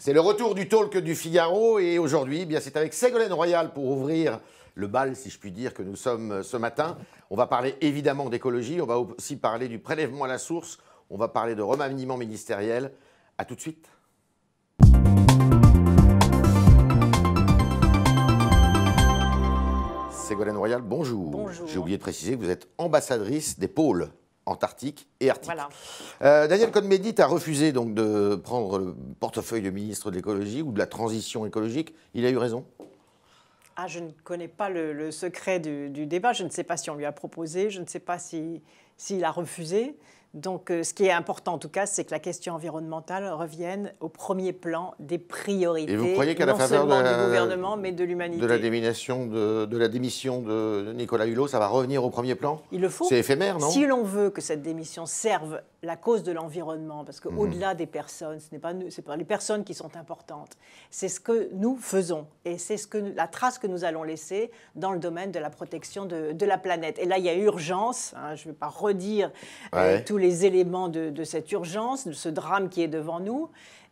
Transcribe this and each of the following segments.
C'est le retour du talk du Figaro et aujourd'hui, bien c'est avec Ségolène Royal pour ouvrir le bal, si je puis dire, que nous sommes ce matin. On va parler évidemment d'écologie, on va aussi parler du prélèvement à la source, on va parler de remaniement ministériel. A tout de suite. Ségolène Royal, bonjour. Bonjour. J'ai oublié de préciser que vous êtes ambassadrice des pôles Antarctique et Arctique. Voilà. Daniel Cohn-Bendit a refusé donc de prendre le portefeuille de ministre de l'écologie ou de la transition écologique. Il a eu raison? Ah, je ne connais pas le secret du débat. Je ne sais pas si on lui a proposé. Je ne sais pas s'il a refusé. Donc, ce qui est important, en tout cas, c'est que la question environnementale revienne au premier plan des priorités. Et vous croyez qu'à la non faveur seulement du gouvernement, mais de l'humanité. de la démission de Nicolas Hulot, ça va revenir au premier plan? Il le faut. C'est éphémère, non? Si l'on veut que cette démission serve la cause de l'environnement, parce qu'au-delà des personnes, ce n'est pas nous, c'est pas les personnes qui sont importantes. C'est ce que nous faisons et c'est la trace que nous allons laisser dans le domaine de la protection de la planète. Et là, il y a urgence. Hein, je ne vais pas redire tous les éléments de cette urgence, de ce drame qui est devant nous.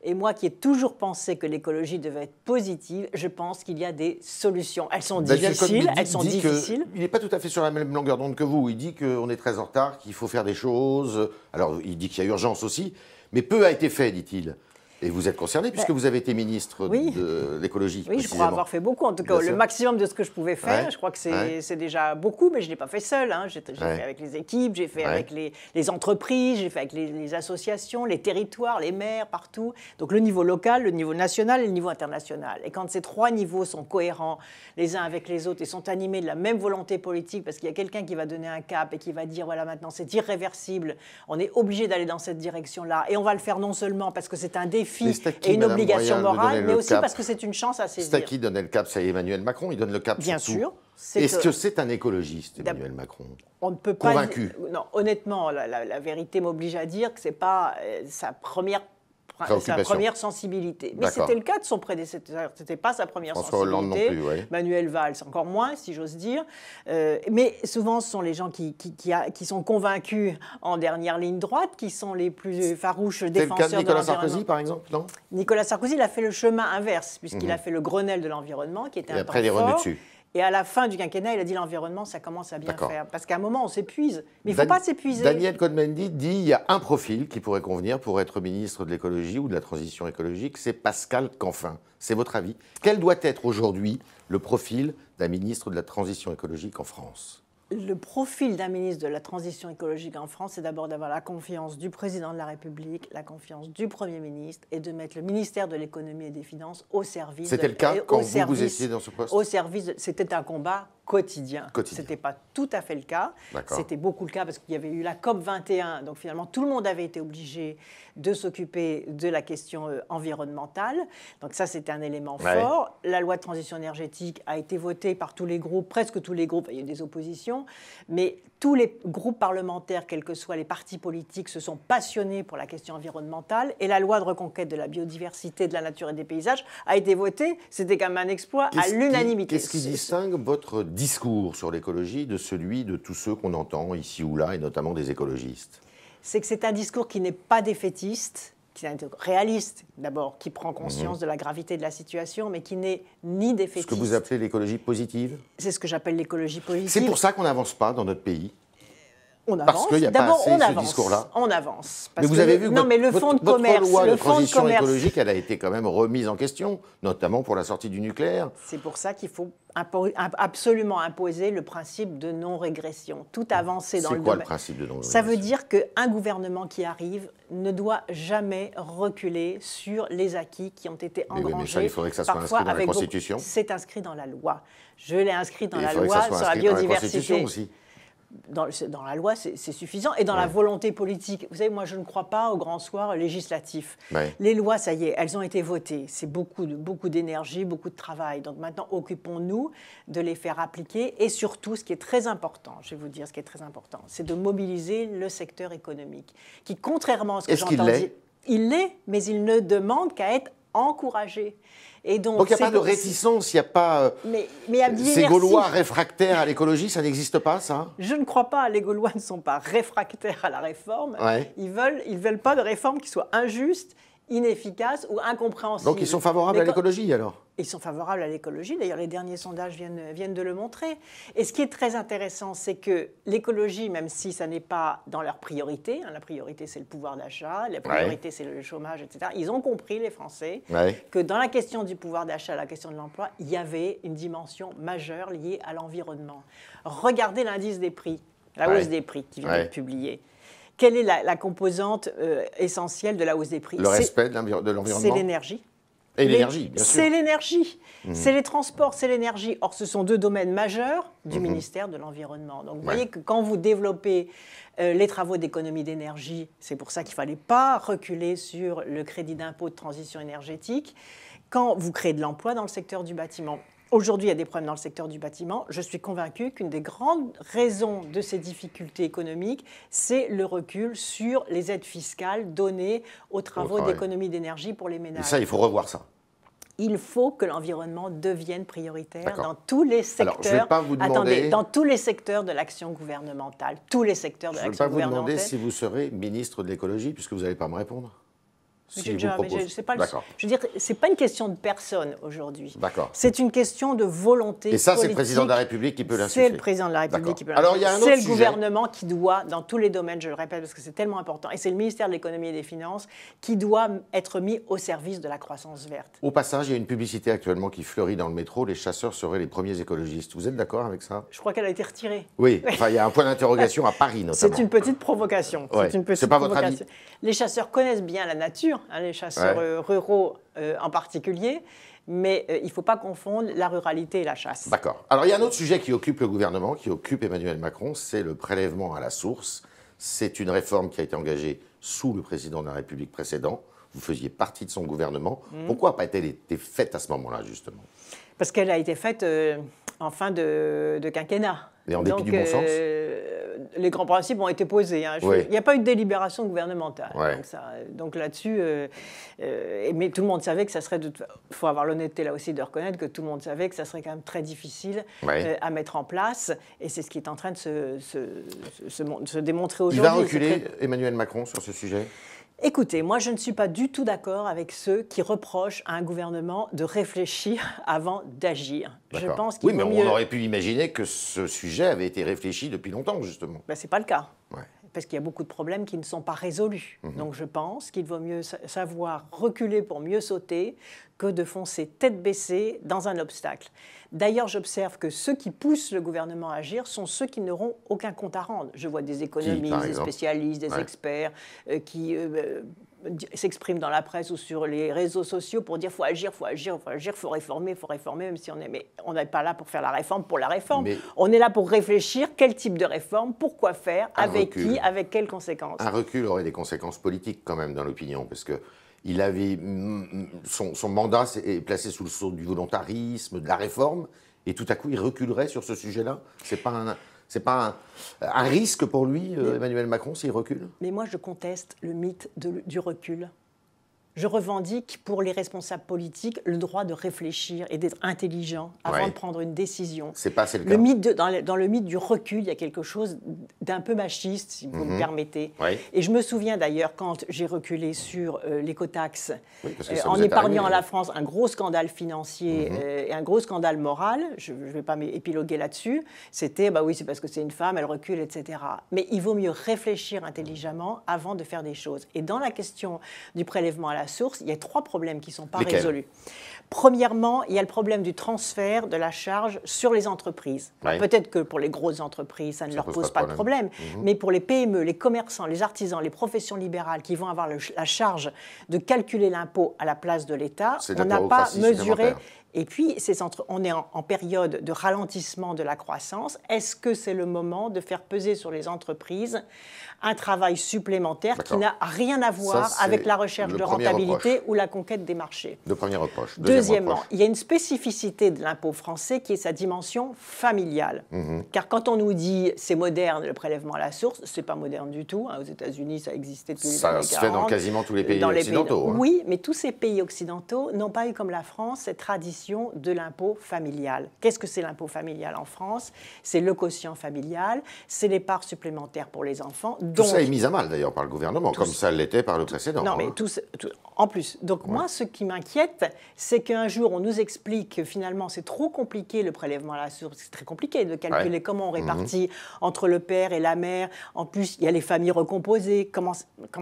Et moi qui ai toujours pensé que l'écologie devait être positive, je pense qu'il y a des solutions. Elles sont difficiles, Il n'est pas tout à fait sur la même longueur d'onde que vous. Il dit qu'on est très en retard, qu'il faut faire des choses. Alors, il dit qu'il y a urgence aussi, mais peu a été fait, dit-il. Et vous êtes concerné puisque vous avez été ministre de l'écologie. Oui, je crois avoir fait beaucoup. En tout cas, le maximum de ce que je pouvais faire. Je crois que c'est déjà beaucoup, mais je ne l'ai pas fait seul. Hein. J'ai fait avec les équipes, j'ai fait avec les entreprises, j'ai fait avec les associations, les territoires, les maires, partout. Donc le niveau local, le niveau national et le niveau international. Et quand ces trois niveaux sont cohérents les uns avec les autres et sont animés de la même volonté politique, parce qu'il y a quelqu'un qui va donner un cap et qui va dire, voilà, maintenant c'est irréversible, on est obligé d'aller dans cette direction-là. Et on va le faire non seulement parce que c'est un défi et une obligation morale, mais aussi parce que c'est une chance à saisir. C'est à qui donner le cap? C'est Emmanuel Macron, il donne le cap. Bien sûr. Est-ce que c'est un écologiste, Emmanuel Macron? On ne peut pas. Convaincu? Non, honnêtement, la vérité m'oblige à dire que ce n'est pas sa première sensibilité. Mais c'était le cas de son prédécesseur. Ce n'était pas sa première François sensibilité. Hollande non plus, oui. Manuel Valls, encore moins, si j'ose dire. Mais souvent, ce sont les gens qui sont convaincus en dernière ligne droite, qui sont les plus farouches défenseurs de l'environnement. Nicolas Sarkozy, par exemple, non? Nicolas Sarkozy, il a fait le chemin inverse, puisqu'il a fait le Grenelle de l'environnement, qui était un temps fort. Et après, il est revenu dessus. Et à la fin du quinquennat, il a dit l'environnement, ça commence à bien faire. Parce qu'à un moment, on s'épuise. Mais il ne faut pas s'épuiser. Daniel Cohn-Bendit dit qu'il y a un profil qui pourrait convenir pour être ministre de l'écologie ou de la transition écologique, c'est Pascal Canfin. C'est votre avis? Quel doit être aujourd'hui le profil d'un ministre de la transition écologique en France? Le profil d'un ministre de la transition écologique en France, c'est d'abord d'avoir la confiance du président de la République, la confiance du Premier ministre et de mettre le ministère de l'économie et des finances au service. C'était le cas quand vous étiez dans ce poste? Au service, c'était un combat quotidien. Ce n'était pas tout à fait le cas. C'était beaucoup le cas parce qu'il y avait eu la COP 21. Donc finalement, tout le monde avait été obligé de s'occuper de la question environnementale. Donc ça, c'était un élément fort. La loi de transition énergétique a été votée par tous les groupes, presque tous les groupes. Il y a eu des oppositions. Mais tous les groupes parlementaires, quels que soient les partis politiques, se sont passionnés pour la question environnementale. Et la loi de reconquête de la biodiversité, de la nature et des paysages a été votée. C'était quand même un exploit à l'unanimité. Qu'est-ce qui distingue votre discours sur l'écologie de celui de tous ceux qu'on entend ici ou là, et notamment des écologistes? C'est que c'est un discours qui n'est pas défaitiste, qui est réaliste d'abord, qui prend conscience de la gravité de la situation, mais qui n'est ni défaitiste. Ce que vous appelez l'écologie positive? C'est ce que j'appelle l'écologie positive. C'est pour ça qu'on n'avance pas dans notre pays? On avance. Parce qu'il n'y a pas assez ce discours-là. On avance. Mais vous avez vu que votre loi de transition écologique, elle a été quand même remise en question, notamment pour la sortie du nucléaire. C'est pour ça qu'il faut absolument imposer le principe de non-régression. Tout avancer dans le domaine. C'est quoi le principe de non-régression? Ça veut dire qu'un gouvernement qui arrive ne doit jamais reculer sur les acquis qui ont été engrangés. Mais ça, il faudrait que ça soit inscrit dans la Constitution. C'est inscrit dans la loi. Je l'ai inscrit dans la loi sur la biodiversité. Aussi. Dans la loi, c'est suffisant. Et dans la volonté politique. Vous savez, moi, je ne crois pas au grand soir législatif. Les lois, ça y est, elles ont été votées. C'est beaucoup d'énergie, beaucoup de travail. Donc maintenant, occupons-nous de les faire appliquer. Et surtout, ce qui est très important, je vais vous dire ce qui est très important, c'est de mobiliser le secteur économique, qui, contrairement à ce que j'entends dire, il l'est, mais il ne demande qu'à être encouragé. Et donc il n'y a pas de réticence, il n'y a pas... ces Gaulois réfractaires à l'écologie, ça n'existe pas, ça? Je ne crois pas. Les Gaulois ne sont pas réfractaires à la réforme. Ils veulent pas de réforme qui soit injuste inefficace ou incompréhensible. Donc ils sont favorables à l'écologie alors? Ils sont favorables à l'écologie, d'ailleurs les derniers sondages viennent de le montrer. Et ce qui est très intéressant, c'est que l'écologie, même si ça n'est pas dans leur priorité, la priorité c'est le pouvoir d'achat, la priorité c'est le chômage, etc., ils ont compris, les Français, que dans la question du pouvoir d'achat, la question de l'emploi, il y avait une dimension majeure liée à l'environnement. Regardez l'indice des prix, la hausse des prix qui vient d'être publié. Quelle est la composante essentielle de la hausse des prix? Le respect de l'environnement. C'est l'énergie. Et l'énergie, bien sûr. C'est l'énergie, c'est les transports, c'est l'énergie. Or, ce sont deux domaines majeurs du ministère de l'Environnement. Donc, vous voyez que quand vous développez les travaux d'économie d'énergie, c'est pour ça qu'il ne fallait pas reculer sur le crédit d'impôt de transition énergétique, quand vous créez de l'emploi dans le secteur du bâtiment. Aujourd'hui, il y a des problèmes dans le secteur du bâtiment. Je suis convaincue qu'une des grandes raisons de ces difficultés économiques, c'est le recul sur les aides fiscales données aux travaux d'économie d'énergie pour les ménages. Et ça, il faut revoir ça. Il faut que l'environnement devienne prioritaire dans tous les secteurs. Alors, je vais pas vous demander... Attendez, dans tous les secteurs de l'action gouvernementale. Tous les secteurs de l'action gouvernementale. Je ne vais pas vous demander si vous serez ministre de l'écologie, puisque vous n'allez pas me répondre. Si je vous propose. Je veux dire, ce n'est pas une question de personne aujourd'hui. D'accord. C'est une question de volonté politique. Et ça, c'est le président de la République qui peut l'insuffler. C'est le président de la République qui peut l'insuffler. C'est le gouvernement qui doit, dans tous les domaines, je le répète parce que c'est tellement important, et c'est le ministère de l'économie et des finances qui doit être mis au service de la croissance verte. Au passage, il y a une publicité actuellement qui fleurit dans le métro. Les chasseurs seraient les premiers écologistes. Vous êtes d'accord avec ça? Je crois qu'elle a été retirée. Oui, enfin, il y a un point d'interrogation à Paris, notamment. C'est une petite provocation. Ouais. C'est pas votre avis? Les chasseurs connaissent bien la nature, les chasseurs ruraux en particulier, mais il ne faut pas confondre la ruralité et la chasse. D'accord. Alors, il y a un autre sujet qui occupe le gouvernement, qui occupe Emmanuel Macron, c'est le prélèvement à la source. C'est une réforme qui a été engagée sous le président de la République précédent. Vous faisiez partie de son gouvernement. Pourquoi n'a-t-elle été faite à ce moment-là, justement? Parce qu'elle a été faite en fin de quinquennat. Et en dépit du bon sens? Les grands principes ont été posés. Il n'y a pas eu de délibération gouvernementale. Donc là-dessus, mais tout le monde savait que ça serait... Il faut avoir l'honnêteté là aussi de reconnaître que tout le monde savait que ça serait quand même très difficile à mettre en place. Et c'est ce qui est en train de se démontrer aujourd'hui. Il va reculer, Emmanuel Macron, sur ce sujet? Écoutez, moi je ne suis pas du tout d'accord avec ceux qui reprochent à un gouvernement de réfléchir avant d'agir. Je pense qu'il vaut mieux... on aurait pu imaginer que ce sujet avait été réfléchi depuis longtemps, justement. Ce n'est pas le cas. Parce qu'il y a beaucoup de problèmes qui ne sont pas résolus. Donc je pense qu'il vaut mieux savoir reculer pour mieux sauter que de foncer tête baissée dans un obstacle. D'ailleurs, j'observe que ceux qui poussent le gouvernement à agir sont ceux qui n'auront aucun compte à rendre. Je vois des économistes, des spécialistes, des experts qui s'expriment dans la presse ou sur les réseaux sociaux pour dire « faut agir, faut réformer, même si on n'est pas là pour faire la réforme pour la réforme. On est là pour réfléchir quel type de réforme, pourquoi faire, avec qui, avec quelles conséquences. » Un recul aurait des conséquences politiques quand même dans l'opinion, parce que il avait, son mandat est placé sous le sceau du volontarisme, de la réforme, et tout à coup il reculerait sur ce sujet-là. C'est pas un risque pour lui, Emmanuel Macron, s'il recule? Mais moi, je conteste le mythe du recul. Je revendique pour les responsables politiques le droit de réfléchir et d'être intelligent avant de prendre une décision. C'est pas assez le cas. Dans le mythe du recul, il y a quelque chose d'un peu machiste, si vous me permettez. Et je me souviens d'ailleurs, quand j'ai reculé sur l'écotaxe, en épargnant à la France un gros scandale financier et un gros scandale moral, je ne vais pas m'épiloguer là-dessus, c'était, c'est parce que c'est une femme, elle recule, etc. Mais il vaut mieux réfléchir intelligemment avant de faire des choses. Et dans la question du prélèvement à la source, il y a 3 problèmes qui ne sont pas résolus. Premièrement, il y a le problème du transfert de la charge sur les entreprises. Peut-être que pour les grosses entreprises, ça ne leur pose pas de problème, mais pour les PME, les commerçants, les artisans, les professions libérales qui vont avoir la charge de calculer l'impôt à la place de l'État, on n'a pas mesuré... Et puis, on est en période de ralentissement de la croissance. Est-ce que c'est le moment de faire peser sur les entreprises un travail supplémentaire qui n'a rien à voir avec la recherche de rentabilité ou la conquête des marchés? Le premier reproche. Deuxièmement, il y a une spécificité de l'impôt français qui est sa dimension familiale. Car quand on nous dit c'est moderne le prélèvement à la source, c'est pas moderne du tout. Aux États-Unis, ça existait depuis les années 40. Ça se fait dans quasiment tous les pays occidentaux. Oui, mais tous ces pays occidentaux n'ont pas eu comme la France cette tradition de l'impôt familial. Qu'est-ce que c'est l'impôt familial en France? C'est le quotient familial, c'est les parts supplémentaires pour les enfants. Tout ça est mis à mal d'ailleurs par le gouvernement, comme ça l'était par le précédent. Non, mais En plus. Donc moi, ce qui m'inquiète, c'est qu'un jour, on nous explique que finalement, c'est trop compliqué le prélèvement à la source. C'est très compliqué de calculer comment on répartit entre le père et la mère. En plus, il y a les familles recomposées. Comment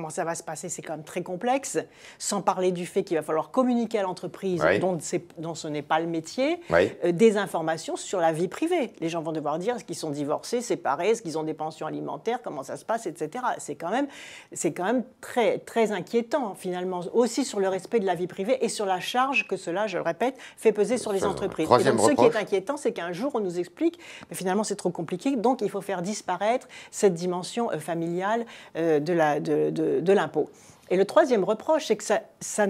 ça va se passer? C'est quand même très complexe. Sans parler du fait qu'il va falloir communiquer à l'entreprise dont ce n'est pas le métier, des informations sur la vie privée. Les gens vont devoir dire est-ce qu'ils sont divorcés, séparés, est-ce qu'ils ont des pensions alimentaires, comment ça se passe, etc. C'est quand même très, très inquiétant, finalement, aussi sur le respect de la vie privée et sur la charge que cela, je le répète, fait peser sur les entreprises. Et donc, ce qui est inquiétant, c'est qu'un jour, on nous explique, mais finalement, c'est trop compliqué, donc il faut faire disparaître cette dimension familiale de l'impôt. Et le troisième reproche, c'est que ça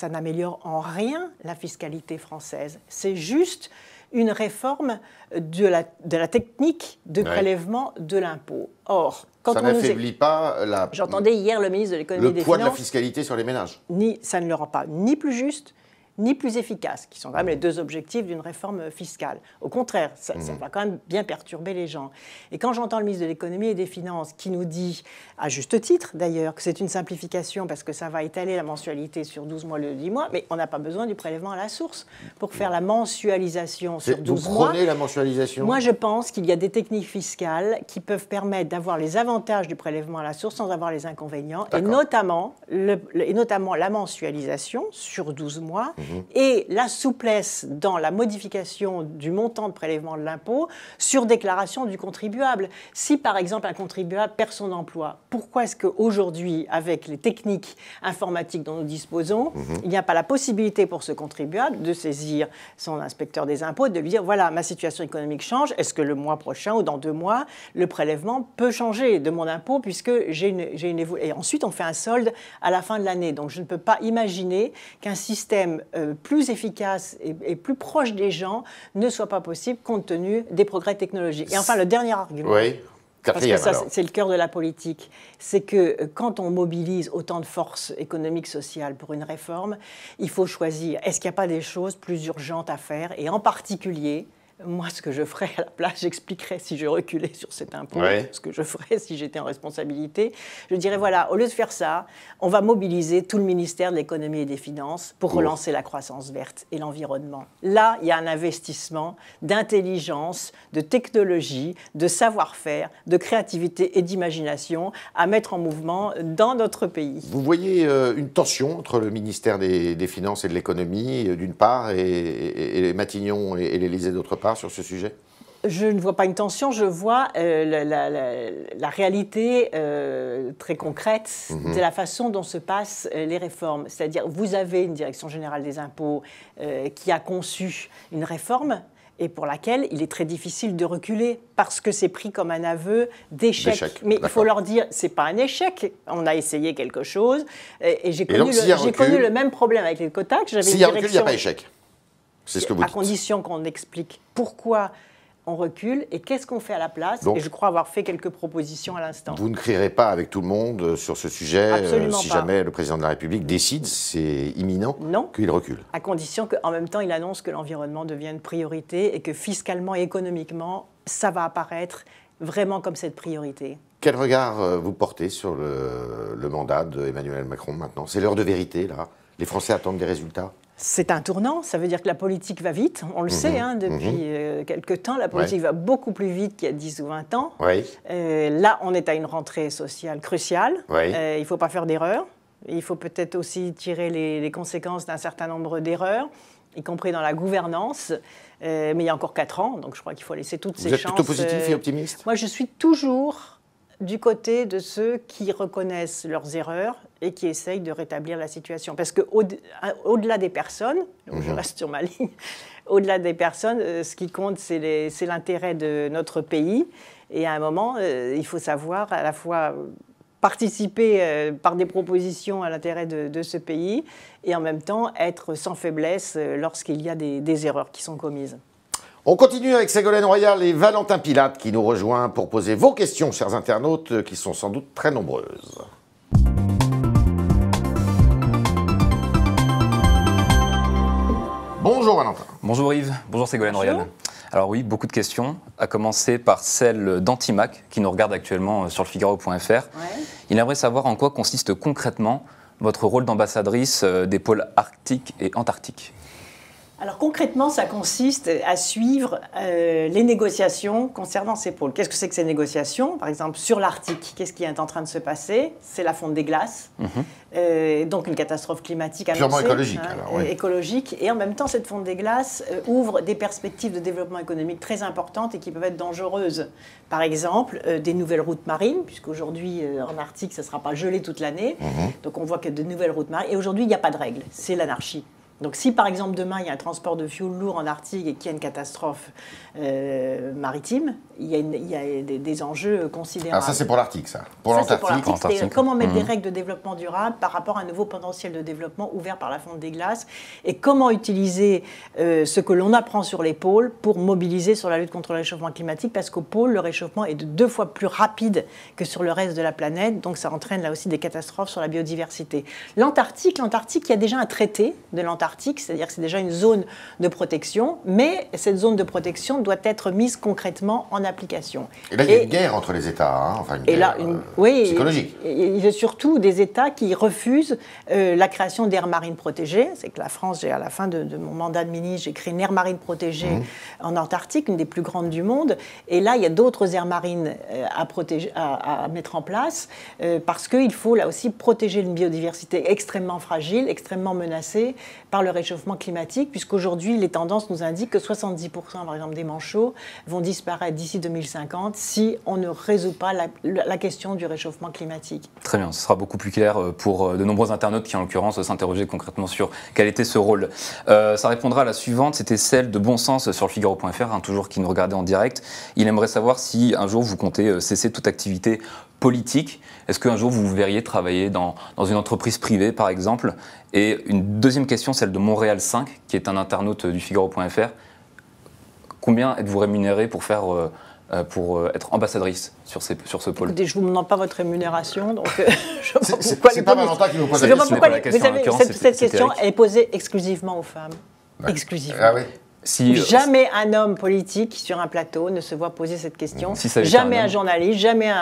n'améliore en rien la fiscalité française. C'est juste une réforme de la technique de prélèvement de l'impôt. Or, ça n'affaiblit pas la... J'entendais hier le ministre de l'économie et des poids Finances... de la fiscalité sur les ménages. Ça ne le rend pas ni plus juste, ni plus efficace, qui sont quand même les deux objectifs d'une réforme fiscale. Au contraire, ça va quand même bien perturber les gens. Et quand j'entends le ministre de l'économie et des Finances qui nous dit, à juste titre d'ailleurs, que c'est une simplification parce que ça va étaler la mensualité sur 12 mois, le 10 mois, mais on n'a pas besoin du prélèvement à la source pour faire la mensualisation sur 12 mois. Vous prenez la mensualisation? Moi, je pense qu'il y a des techniques fiscales qui peuvent permettre d'avoir les avantages du prélèvement à la source sans avoir les inconvénients, et notamment la mensualisation sur 12 mois, et la souplesse dans la modification du montant de prélèvement de l'impôt sur déclaration du contribuable. Si, par exemple, un contribuable perd son emploi, pourquoi est-ce qu'aujourd'hui, avec les techniques informatiques dont nous disposons, il n'y a pas la possibilité pour ce contribuable de saisir son inspecteur des impôts et de lui dire, voilà, ma situation économique change, est-ce que le mois prochain ou dans 2 mois, le prélèvement peut changer de mon impôt puisque j'ai une évolution. Et ensuite, on fait un solde à la fin de l'année. Donc, je ne peux pas imaginer qu'un système plus efficace et plus proche des gens ne soit pas possible compte tenu des progrès technologiques. Et enfin, le dernier argument, parce que ça, c'est le cœur de la politique, c'est que quand on mobilise autant de forces économiques, sociales pour une réforme, il faut choisir, est-ce qu'il n'y a pas des choses plus urgentes à faire? Et en particulier, moi, ce que je ferais à la place, j'expliquerais si je reculais sur cet impôt, ce que je ferais si j'étais en responsabilité. Je dirais, voilà, au lieu de faire ça, on va mobiliser tout le ministère de l'économie et des finances pour relancer la croissance verte et l'environnement. Là, il y a un investissement d'intelligence, de technologie, de savoir-faire, de créativité et d'imagination à mettre en mouvement dans notre pays. Vous voyez une tension entre le ministère des Finances et de l'économie, d'une part, et Matignon et l'Élysée, d'autre part, sur ce sujet? Je ne vois pas une tension, je vois la réalité très concrète de la façon dont se passent les réformes. C'est-à-dire, vous avez une direction générale des impôts qui a conçu une réforme et pour laquelle il est très difficile de reculer parce que c'est pris comme un aveu d'échec. Mais il faut leur dire, c'est pas un échec, on a essayé quelque chose et j'ai connu le même problème avec les quotas. S'il y a recul, il n'y a pas échec. C'est ce que vous dites. À condition qu'on explique pourquoi on recule et qu'est-ce qu'on fait à la place. Donc, et je crois avoir fait quelques propositions à l'instant. Vous ne crierez pas avec tout le monde sur ce sujet si jamais le président de la République décide, c'est imminent, qu'il recule. À condition qu'en même temps, il annonce que l'environnement devienne priorité et que fiscalement et économiquement, ça va apparaître vraiment comme cette priorité. Quel regard vous portez sur le mandat d'Emmanuel Macron maintenant? C'est l'heure de vérité, là. Les Français attendent des résultats. C'est un tournant, ça veut dire que la politique va vite, on le sait, depuis quelque temps, la politique va beaucoup plus vite qu'il y a 10 ou 20 ans. Là, on est à une rentrée sociale cruciale, il ne faut pas faire d'erreurs, il faut peut-être aussi tirer les conséquences d'un certain nombre d'erreurs, y compris dans la gouvernance, mais il y a encore 4 ans, donc je crois qu'il faut laisser toutes ces chances. Vous êtes plutôt positif et optimiste? Moi, je suis toujours du côté de ceux qui reconnaissent leurs erreurs et qui essayent de rétablir la situation. Parce qu'au-delà des personnes, je reste sur ma ligne, au-delà des personnes, ce qui compte, c'est l'intérêt de notre pays. Et à un moment, il faut savoir à la fois participer par des propositions à l'intérêt de ce pays et en même temps être sans faiblesse lorsqu'il y a des erreurs qui sont commises. On continue avec Ségolène Royal et Valentin Pilate qui nous rejoint pour poser vos questions, chers internautes, qui sont sans doute très nombreuses. Bonjour Valentin. Bonjour Yves, bonjour Ségolène Royal. Alors oui, beaucoup de questions, à commencer par celle d'Antimac, qui nous regarde actuellement sur le Figaro.fr. Il aimerait savoir en quoi consiste concrètement votre rôle d'ambassadrice des pôles arctiques et antarctiques? Alors concrètement, ça consiste à suivre les négociations concernant ces pôles. Qu'est-ce que c'est que ces négociations? Par exemple, sur l'Arctique, qu'est-ce qui est en train de se passer? C'est la fonte des glaces, donc une catastrophe climatique annoncée. Purement écologique. Alors, oui. Écologique. Et en même temps, cette fonte des glaces ouvre des perspectives de développement économique très importantes et qui peuvent être dangereuses. Par exemple, des nouvelles routes marines, puisqu'aujourd'hui, en Arctique, ça ne sera pas gelé toute l'année. Donc on voit que de nouvelles routes marines. Et aujourd'hui, il n'y a pas de règles. C'est l'anarchie. Donc si par exemple demain il y a un transport de fioul lourd en Arctique et qu'il y a une catastrophe maritime, il y a des enjeux considérables. Alors ça c'est pour l'Arctique ça. Pour l'Antarctique. Comment mettre des règles de développement durable par rapport à un nouveau potentiel de développement ouvert par la fonte des glaces et comment utiliser ce que l'on apprend sur les pôles pour mobiliser sur la lutte contre le réchauffement climatique parce qu'au pôle le réchauffement est de 2 fois plus rapide que sur le reste de la planète, donc ça entraîne là aussi des catastrophes sur la biodiversité. L'Antarctique, il y a déjà un traité de l'Antarctique, c'est-à-dire que c'est déjà une zone de protection, mais cette zone de protection doit être mise concrètement en application. Et là, il y a une guerre entre les États, hein, enfin une guerre psychologique. Il y a surtout des États qui refusent la création d'aires marines protégées. C'est que la France, à la fin de mon mandat de ministre, j'ai créé une aire marine protégée en Antarctique, une des plus grandes du monde. Et là, il y a d'autres aires marines à mettre en place parce qu'il faut là aussi protéger une biodiversité extrêmement fragile, extrêmement menacée par le réchauffement climatique, puisqu'aujourd'hui, les tendances nous indiquent que 70% par exemple des manchots vont disparaître d'ici 2050 si on ne résout pas la question du réchauffement climatique. Très bien, ce sera beaucoup plus clair pour de nombreux internautes qui en l'occurrence s'interrogeaient concrètement sur quel était ce rôle. Ça répondra à la suivante, c'était celle de Bon Sens sur le Figaro.fr, toujours qui nous regardait en direct. Il aimerait savoir si un jour vous comptez cesser toute activité politique. Est-ce qu'un jour vous verriez travailler dans une entreprise privée par exemple? Et une deuxième question, celle de Montréal 5, qui est un internaute du Figaro.fr. Combien êtes-vous rémunéré pour être ambassadrice sur ce pôle? Écoutez, je ne vous demande pas votre rémunération, donc c'est pas Valentin qui nous pose la question. Cette question est posée exclusivement aux femmes. Ouais. Exclusivement. Ah oui. Jamais un homme politique sur un plateau ne se voit poser cette question. Jamais un journaliste, jamais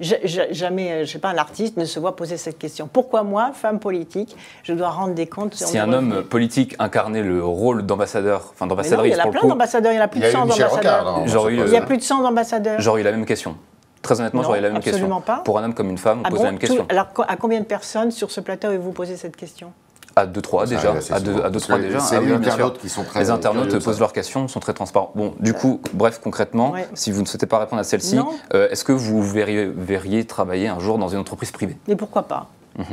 je sais pas, un artiste ne se voit poser cette question. Pourquoi moi, femme politique, je dois rendre des comptes sur Si un homme politique incarnait le rôle d'ambassadeur, enfin d'ambassadrice, il y en a plein d'ambassadeurs, il y en a plus de 100 d'ambassadeurs. Il y a plus de 100 d'ambassadeurs. J'aurais eu la même question. Très honnêtement, j'aurais eu la même question. Pas. Pour un homme comme une femme, on pose la même question. Alors, à combien de personnes sur ce plateau avez-vous posé cette question? À 2-3 déjà. À 2-3 déjà. C'est les internautes qui sont très... Les internautes posent leurs questions, sont très transparents. Bon, du coup, bref, concrètement, si vous ne souhaitez pas répondre à celle-ci, est-ce que vous verriez travailler un jour dans une entreprise privée? Mais pourquoi pas?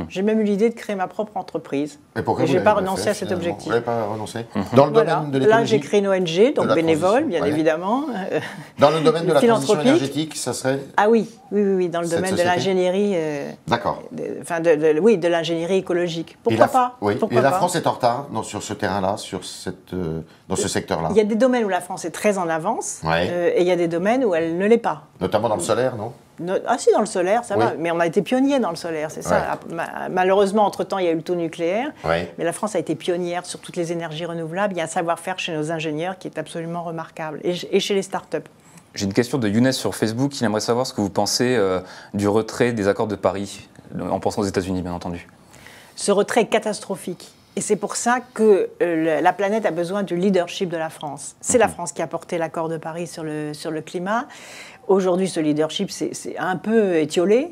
J'ai même eu l'idée de créer ma propre entreprise. Et je n'ai pas renoncé à cet objectif. Vous n'avez pas renoncé dans le domaine de l'écologie? Là, j'ai créé une ONG, donc bénévole, bien évidemment. Dans le domaine de la transition énergétique, ça serait... Ah oui, dans le domaine de l'ingénierie... D'accord. Oui, de l'ingénierie écologique. Pourquoi pas? Et la France est en retard sur ce terrain-là, dans ce secteur-là? Il y a des domaines où la France est très en avance, et il y a des domaines où elle ne l'est pas. Notamment dans le solaire, non? Ah si, dans le solaire, ça va. Mais on a été pionnier dans le solaire, c'est ça. Malheureusement, entre-temps, il y a eu le taux nucléaire. Mais la France a été pionnière sur toutes les énergies renouvelables. Il y a un savoir-faire chez nos ingénieurs qui est absolument remarquable. Et chez les startups. J'ai une question de Younes sur Facebook. Il aimerait savoir ce que vous pensez du retrait des accords de Paris, en pensant aux États-Unis, bien entendu. Ce retrait est catastrophique. Et c'est pour ça que la planète a besoin du leadership de la France. C'est la France qui a porté l'accord de Paris sur le climat. Aujourd'hui, ce leadership, c'est un peu étiolé.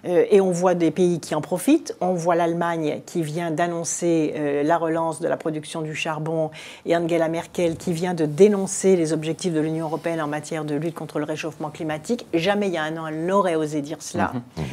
Et on voit des pays qui en profitent. On voit l'Allemagne qui vient d'annoncer la relance de la production du charbon et Angela Merkel qui vient de dénoncer les objectifs de l'Union européenne en matière de lutte contre le réchauffement climatique. Jamais il y a un an, elle n'aurait osé dire cela.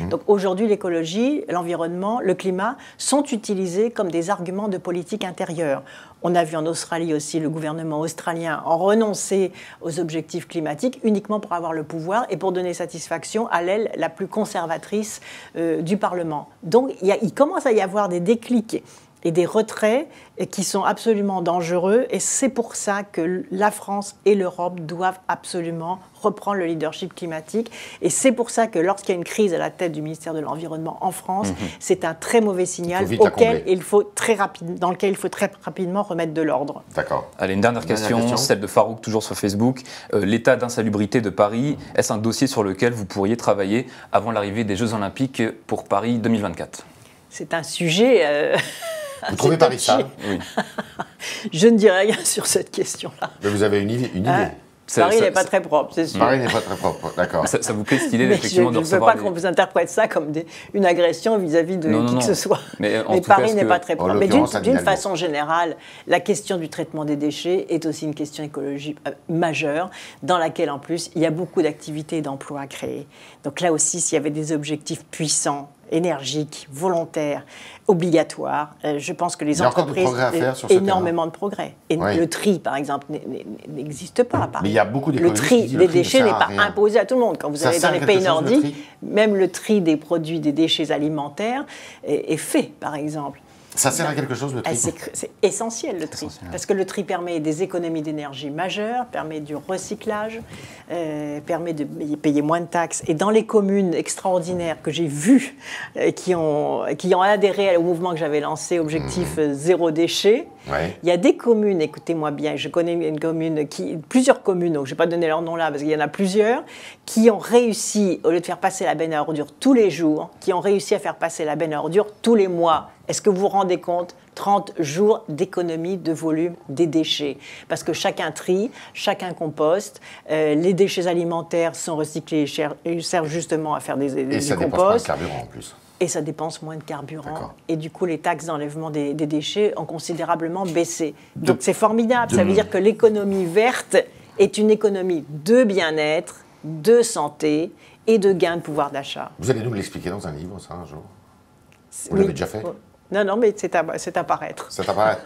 Donc aujourd'hui, l'écologie, l'environnement, le climat sont utilisés comme des arguments de politique intérieure. On a vu en Australie aussi le gouvernement australien en renoncer aux objectifs climatiques uniquement pour avoir le pouvoir et pour donner satisfaction à l'aile la plus conservatrice du Parlement. Donc il commence à y avoir des déclics et des retraits qui sont absolument dangereux. Et c'est pour ça que la France et l'Europe doivent absolument reprendre le leadership climatique. Et c'est pour ça que lorsqu'il y a une crise à la tête du ministère de l'Environnement en France, c'est un très mauvais signal dans lequel il faut très rapidement remettre de l'ordre. D'accord. Allez, une dernière question, celle de Farouk, toujours sur Facebook. L'état d'insalubrité de Paris, est-ce un dossier sur lequel vous pourriez travailler avant l'arrivée des Jeux Olympiques pour Paris 2024 ? C'est un sujet... Vous trouvez Paris sale? Oui. Je ne dirai rien sur cette question-là. Mais vous avez une idée. Paris n'est pas très propre, c'est sûr. Paris n'est pas très propre, d'accord. Ça vous plaît cette idée effectivement de recevoir... Je ne veux pas qu'on vous interprète ça comme une agression vis-à-vis de qui que ce soit. Mais Paris n'est pas très propre. Mais d'une façon générale, la question du traitement des déchets est aussi une question écologique majeure, dans laquelle en plus il y a beaucoup d'activités et d'emplois à créer. Donc là aussi, s'il y avait des objectifs puissants, énergiques, volontaires, obligatoires. Je pense que les entreprises ont énormément de progrès. Et le tri, par exemple, n'existe pas à Paris. Mais il y a beaucoup d'économistes Le tri des déchets n'est pas imposé à tout le monde. Quand vous allez dans les pays nordiques, même le tri des produits, des déchets alimentaires est fait, par exemple. Ça sert à quelque chose, le tri? C'est essentiel, le tri. Parce que le tri permet des économies d'énergie majeures, permet du recyclage, permet de payer moins de taxes. Et dans les communes extraordinaires que j'ai vues, qui ont adhéré au mouvement que j'avais lancé, Objectif Zéro Déchet, il y a des communes, écoutez-moi bien, je connais plusieurs communes, donc je ne vais pas donner leur nom là, parce qu'il y en a plusieurs, qui ont réussi, au lieu de faire passer la benne à ordures tous les jours, qui ont réussi à faire passer la benne à ordures tous les mois. Est-ce que vous vous rendez compte? 30 jours d'économie de volume des déchets. Parce que chacun trie, chacun composte, les déchets alimentaires sont recyclés et servent justement à faire des composts. Et ça dépense moins de carburant en plus. Et ça dépense moins de carburant. Et du coup, les taxes d'enlèvement des déchets ont considérablement baissé. Donc c'est formidable. Ça veut dire que l'économie verte est une économie de bien-être, de santé et de gain de pouvoir d'achat. Vous allez nous l'expliquer dans un livre, ça, un jour? Vous l'avez déjà fait? Non, mais c'est à paraître. C'est à paraître.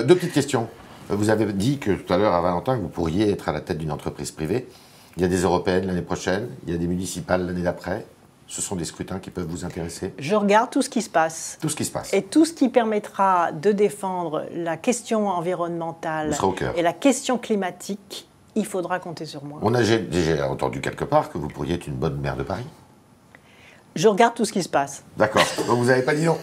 Deux petites questions. Vous avez dit que tout à l'heure à Valentin que vous pourriez être à la tête d'une entreprise privée. Il y a des européennes l'année prochaine, il y a des municipales l'année d'après. Ce sont des scrutins qui peuvent vous intéresser? Je regarde tout ce qui se passe. Tout ce qui se passe. Et tout ce qui permettra de défendre la question environnementale et la question climatique, il faudra compter sur moi. On a déjà entendu quelque part que vous pourriez être une bonne maire de Paris. Je regarde tout ce qui se passe. D'accord. Donc vous n'avez pas dit non.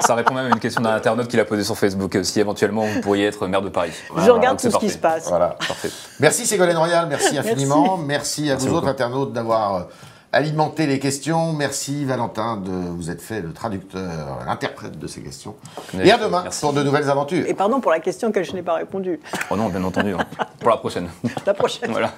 Ça répond même à une question d'un internaute qu'il a posée sur Facebook. Si éventuellement vous pourriez être maire de Paris. Je regarde tout ce qui se passe. Voilà. Parfait. Merci Ségolène Royal, merci infiniment. Merci à vous autres internautes d'avoir alimenté les questions. Merci Valentin de vous être fait le traducteur, l'interprète de ces questions. Et à demain pour de nouvelles aventures. Et pardon pour la question que je n'ai pas répondu. Oh non, bien entendu. Pour la prochaine. La prochaine. Voilà.